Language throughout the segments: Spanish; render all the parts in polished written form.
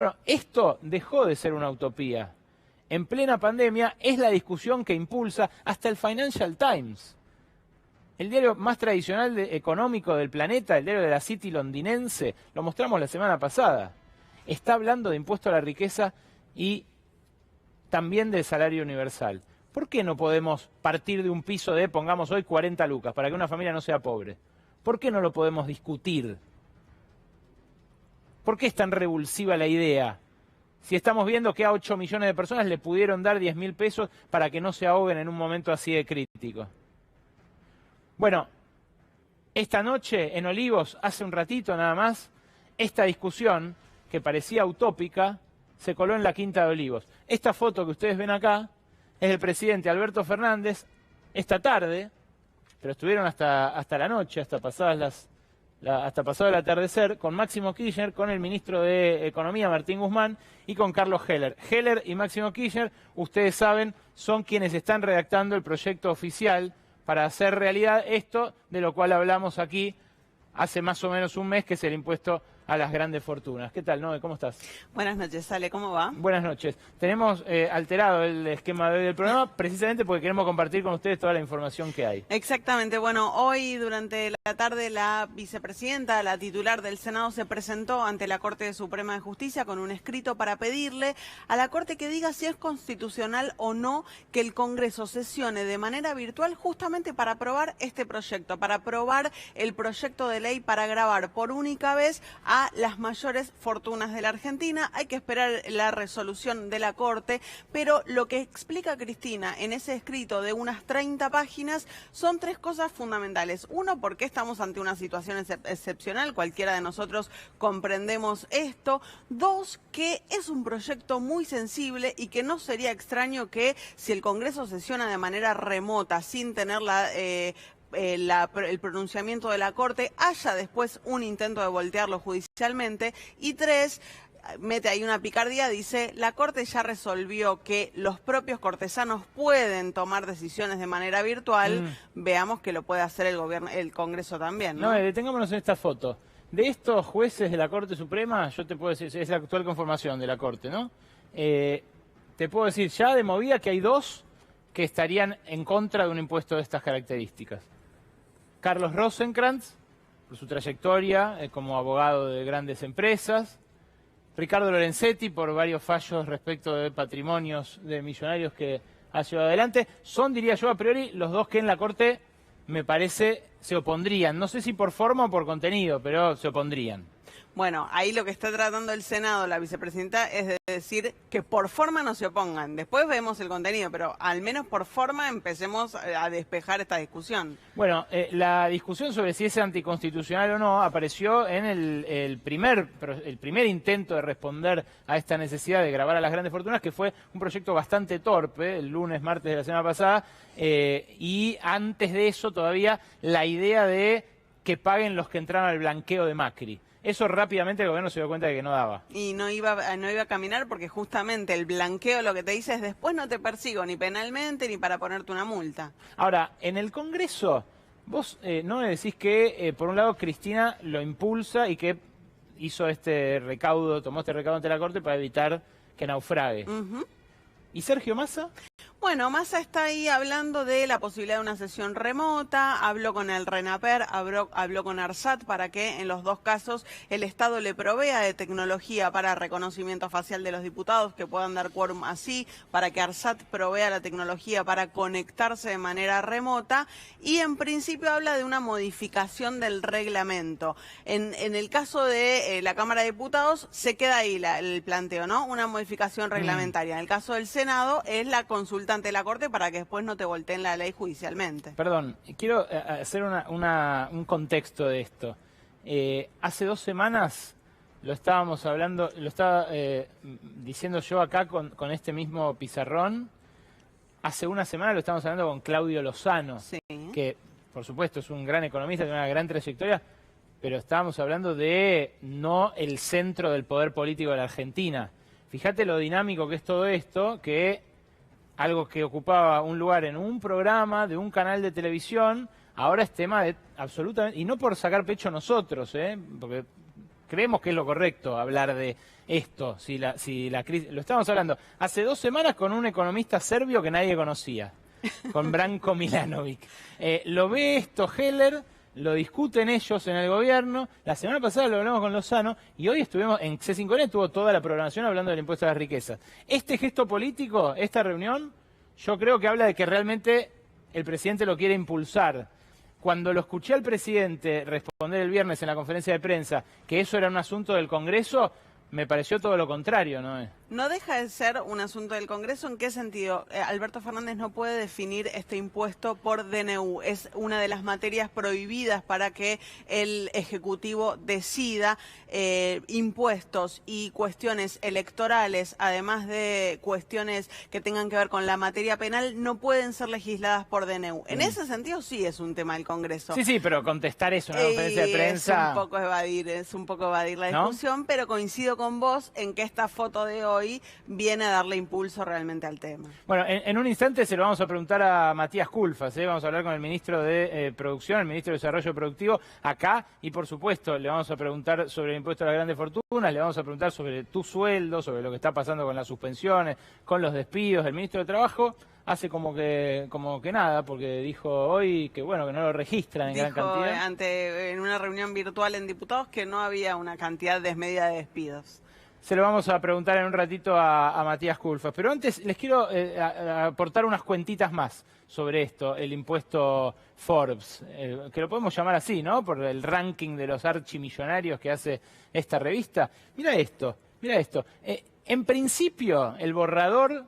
Bueno, esto dejó de ser una utopía. En plena pandemia es la discusión que impulsa hasta el Financial Times, el diario más tradicional económico del planeta, el diario de la City londinense, lo mostramos la semana pasada. Está hablando de impuesto a la riqueza y también del salario universal. ¿Por qué no podemos partir de un piso de, pongamos hoy, 40 lucas, para que una familia no sea pobre? ¿Por qué no lo podemos discutir? ¿Por qué es tan revulsiva la idea? Si estamos viendo que a 8 millones de personas le pudieron dar 10.000 pesos para que no se ahoguen en un momento así de crítico. Bueno, esta noche en Olivos, hace un ratito nada más, esta discusión, que parecía utópica, se coló en la Quinta de Olivos. Esta foto que ustedes ven acá es del presidente Alberto Fernández esta tarde, pero estuvieron hasta la noche, hasta pasado el atardecer, con Máximo Kirchner, con el ministro de Economía, Martín Guzmán, y con Carlos Heller. Heller y Máximo Kirchner, ustedes saben, son quienes están redactando el proyecto oficial para hacer realidad esto de lo cual hablamos aquí hace más o menos un mes, que es el impuesto a las grandes fortunas. ¿Qué tal, Noé? ¿Cómo estás? Buenas noches, Ale, ¿cómo va? Buenas noches. Tenemos alterado el esquema de hoy del programa precisamente porque queremos compartir con ustedes toda la información que hay. Exactamente. Bueno, hoy durante la tarde la vicepresidenta, la titular del Senado, se presentó ante la Corte Suprema de Justicia con un escrito para pedirle a la Corte que diga si es constitucional o no que el Congreso sesione de manera virtual justamente para aprobar este proyecto, para aprobar el proyecto de ley para gravar por única vez a las mayores fortunas de la Argentina. Hay que esperar la resolución de la Corte, pero lo que explica Cristina en ese escrito de unas 30 páginas son tres cosas fundamentales. Uno, porque estamos ante una situación excepcional, cualquiera de nosotros comprendemos esto. Dos, que es un proyecto muy sensible y que no sería extraño que si el Congreso sesiona de manera remota, sin tener el pronunciamiento de la Corte, haya después un intento de voltearlo judicialmente. Y tres, mete ahí una picardía, dice: la Corte ya resolvió que los propios cortesanos pueden tomar decisiones de manera virtual, veamos que lo puede hacer el gobierno, el Congreso también, ¿no? No, detengámonos en esta foto. De estos jueces de la Corte Suprema, yo te puedo decir, es la actual conformación de la Corte, ¿no? Te puedo decir ya de movida que hay dos que estarían en contra de un impuesto de estas características. Carlos Rosenkrantz, por su trayectoria como abogado de grandes empresas. Ricardo Lorenzetti, por varios fallos respecto de patrimonios de millonarios que ha llevado adelante. Son, diría yo, a priori, los dos que en la Corte, me parece, se opondrían. No sé si por forma o por contenido, pero se opondrían. Bueno, ahí lo que está tratando el Senado, la vicepresidenta, es de decir que por forma no se opongan. Después vemos el contenido, pero al menos por forma empecemos a despejar esta discusión. Bueno, la discusión sobre si es anticonstitucional o no apareció en el primer intento de responder a esta necesidad de gravar a las grandes fortunas, que fue un proyecto bastante torpe, el lunes, martes de la semana pasada, y antes de eso todavía la idea de que paguen los que entraron al blanqueo de Macri. Eso rápidamente el gobierno se dio cuenta de que no daba. Y no iba a caminar porque justamente el blanqueo lo que te dice es: después no te persigo ni penalmente ni para ponerte una multa. Ahora, en el Congreso, vos no me decís que, por un lado, Cristina lo impulsa y que hizo tomó este recaudo ante la Corte para evitar que naufrague. ¿Y Sergio Massa? Bueno, Massa está ahí hablando de la posibilidad de una sesión remota, habló con el RENAPER, habló con ARSAT para que en los dos casos el Estado le provea de tecnología para reconocimiento facial de los diputados, que puedan dar quórum así, para que ARSAT provea la tecnología para conectarse de manera remota, y en principio habla de una modificación del reglamento. En el caso de la Cámara de Diputados se queda ahí el planteo, ¿no? Una modificación reglamentaria. En el caso del Senado es la consulta ante la Corte para que después no te volteen la ley judicialmente. Perdón, quiero hacer un contexto de esto. Hace 2 semanas lo estábamos hablando, lo estaba diciendo yo acá con este mismo pizarrón. Hace una semana lo estábamos hablando con Claudio Lozano, sí, que por supuesto es un gran economista, tiene una gran trayectoria, pero estábamos hablando de no el centro del poder político de la Argentina. Fíjate lo dinámico que es todo esto, que algo que ocupaba un lugar en un programa de un canal de televisión, ahora es tema de absolutamente, y no por sacar pecho nosotros, porque creemos que es lo correcto hablar de esto, si la crisis, lo estábamos hablando hace 2 semanas con un economista serbio que nadie conocía, con Branko Milanovic. Lo ve esto Heller, lo discuten ellos en el gobierno, la semana pasada lo hablamos con Lozano y hoy estuvimos en C5N, tuvo toda la programación hablando del impuesto a las riquezas. Este gesto político, esta reunión, yo creo que habla de que realmente el presidente lo quiere impulsar. Cuando lo escuché al presidente responder el viernes en la conferencia de prensa que eso era un asunto del Congreso, me pareció todo lo contrario, ¿no? No deja de ser un asunto del Congreso. ¿En qué sentido? Alberto Fernández no puede definir este impuesto por DNU. Es una de las materias prohibidas para que el Ejecutivo decida impuestos y cuestiones electorales, además de cuestiones que tengan que ver con la materia penal, no pueden ser legisladas por DNU. En ese sentido sí es un tema del Congreso. Sí, pero contestar eso en una conferencia de prensa... Es un poco evadir la ¿no? discusión, pero coincido con vos en que esta foto de hoy viene a darle impulso realmente al tema. Bueno, en un instante se lo vamos a preguntar a Matías Culfas, vamos a hablar con el ministro de Producción, el ministro de Desarrollo Productivo, acá, y por supuesto le vamos a preguntar sobre el impuesto a las grandes fortunas, le vamos a preguntar sobre tu sueldo, sobre lo que está pasando con las suspensiones, con los despidos. El ministro de Trabajo hace como que nada, porque dijo hoy que bueno, que no lo registran en gran cantidad. En una reunión virtual en diputados que no había una cantidad desmedida de despidos. Se lo vamos a preguntar en un ratito a Matías Culfas. Pero antes les quiero aportar unas cuentitas más sobre esto, el impuesto Forbes, que lo podemos llamar así, ¿no? Por el ranking de los archimillonarios que hace esta revista. Mira esto. En principio, el borrador,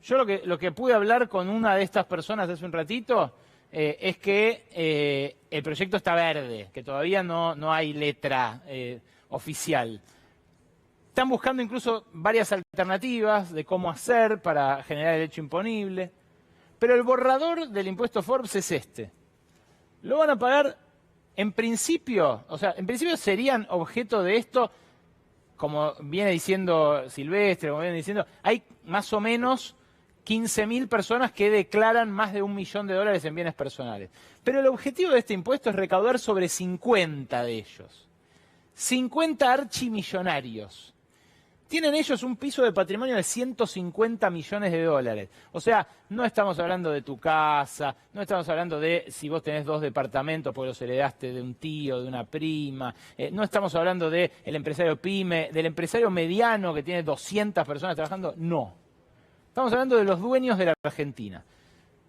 yo lo que pude hablar con una de estas personas hace un ratito, es que el proyecto está verde, que todavía no hay letra oficial. Están buscando incluso varias alternativas de cómo hacer para generar el hecho imponible. Pero el borrador del impuesto Forbes es este. Lo van a pagar en principio, serían objeto de esto, como viene diciendo Silvestre, como viene diciendo, hay más o menos 15.000 personas que declaran más de $1 millón en bienes personales. Pero el objetivo de este impuesto es recaudar sobre 50 de ellos. 50 archimillonarios. Tienen ellos un piso de patrimonio de $150 millones. O sea, no estamos hablando de tu casa, no estamos hablando de si vos tenés 2 departamentos porque los heredaste de un tío, de una prima, no estamos hablando del empresario pyme, del empresario mediano que tiene 200 personas trabajando, no. Estamos hablando de los dueños de la Argentina.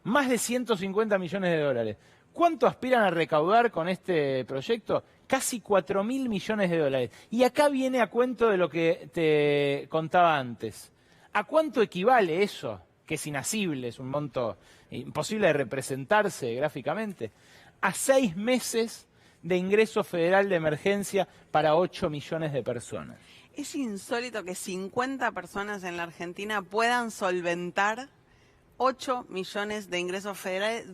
Más de $150 millones. ¿Cuánto aspiran a recaudar con este proyecto? Casi $4.000 millones. Y acá viene a cuento de lo que te contaba antes. ¿A cuánto equivale eso? Que es inasible, es un monto imposible de representarse gráficamente. A 6 meses de ingreso federal de emergencia para 8 millones de personas. Es insólito que 50 personas en la Argentina puedan solventar 8 millones de ingresos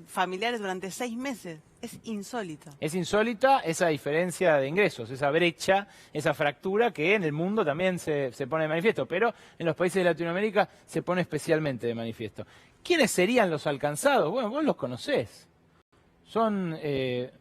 familiares durante 6 meses. Es insólito. Es insólita esa diferencia de ingresos, esa brecha, esa fractura que en el mundo también se pone de manifiesto, pero en los países de Latinoamérica se pone especialmente de manifiesto. ¿Quiénes serían los alcanzados? Bueno, vos los conocés. Son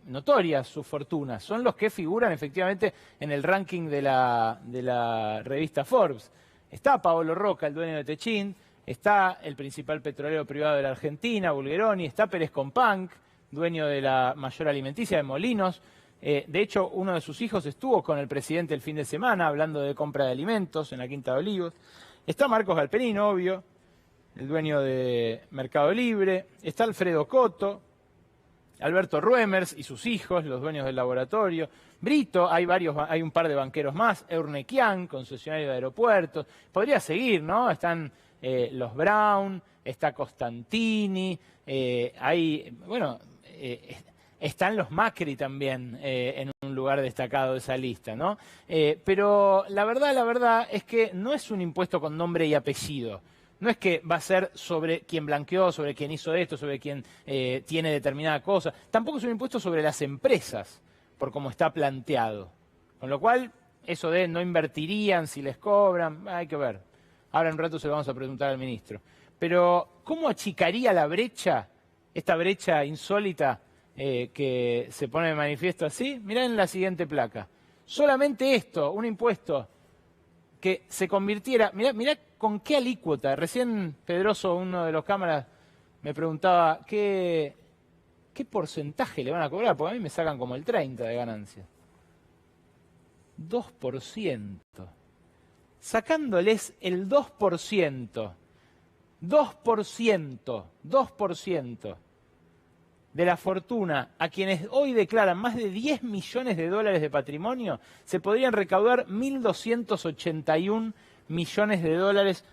notorias sus fortunas, son los que figuran efectivamente en el ranking de la revista Forbes. Está Paolo Roca, el dueño de Techint, está el principal petrolero privado de la Argentina, Bulgeroni, está Pérez Companc, dueño de la mayor alimenticia de Molinos. De hecho, uno de sus hijos estuvo con el presidente el fin de semana hablando de compra de alimentos en la Quinta de Olivos. Está Marcos Galperín, obvio, el dueño de Mercado Libre. Está Alfredo Coto, Alberto Ruemers y sus hijos, los dueños del laboratorio. Brito, hay un par de banqueros más. Eurnequian, concesionario de aeropuertos. Podría seguir, ¿no? Están los Brown, está Costantini, están los Macri también en un lugar destacado de esa lista, ¿no? Pero la verdad es que no es un impuesto con nombre y apellido. No es que va a ser sobre quien blanqueó, sobre quien hizo esto, sobre quien tiene determinada cosa. Tampoco es un impuesto sobre las empresas, por cómo está planteado. Con lo cual, eso de no invertirían si les cobran, hay que ver. Ahora en un rato se lo vamos a preguntar al ministro. Pero, ¿cómo achicaría la brecha, esta brecha insólita que se pone de manifiesto así? Mirá en la siguiente placa. Solamente esto, un impuesto que se convirtiera... Mirá con qué alícuota. Recién Pedroso, uno de los cámaras, me preguntaba qué porcentaje le van a cobrar, porque a mí me sacan como el 30% de ganancias. 2%. Sacándoles el 2%. 2% de la fortuna a quienes hoy declaran más de 10 millones de dólares de patrimonio, se podrían recaudar 1.281 millones de dólares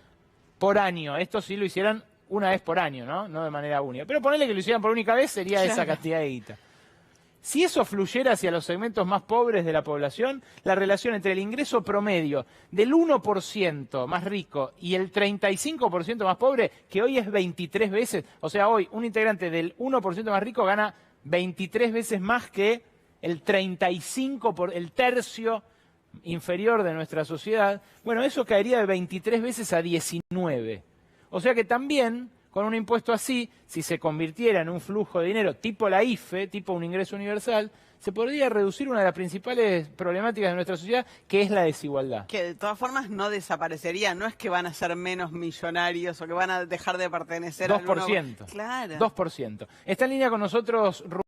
por año. Esto sí lo hicieran una vez por año, ¿no? No de manera única. Pero ponerle que lo hicieran por única vez sería esa cantidad de guita. Si eso fluyera hacia los segmentos más pobres de la población, la relación entre el ingreso promedio del 1% más rico y el 35% más pobre, que hoy es 23 veces, o sea, hoy un integrante del 1% más rico gana 23 veces más que el 35%, el tercio inferior de nuestra sociedad, bueno, eso caería de 23 veces a 19. O sea que también, con un impuesto así, si se convirtiera en un flujo de dinero tipo la IFE, tipo un ingreso universal, se podría reducir una de las principales problemáticas de nuestra sociedad, que es la desigualdad. Que de todas formas no desaparecería, no es que van a ser menos millonarios o que van a dejar de pertenecer 2%. al 1%. Claro. 2%. Está en línea con nosotros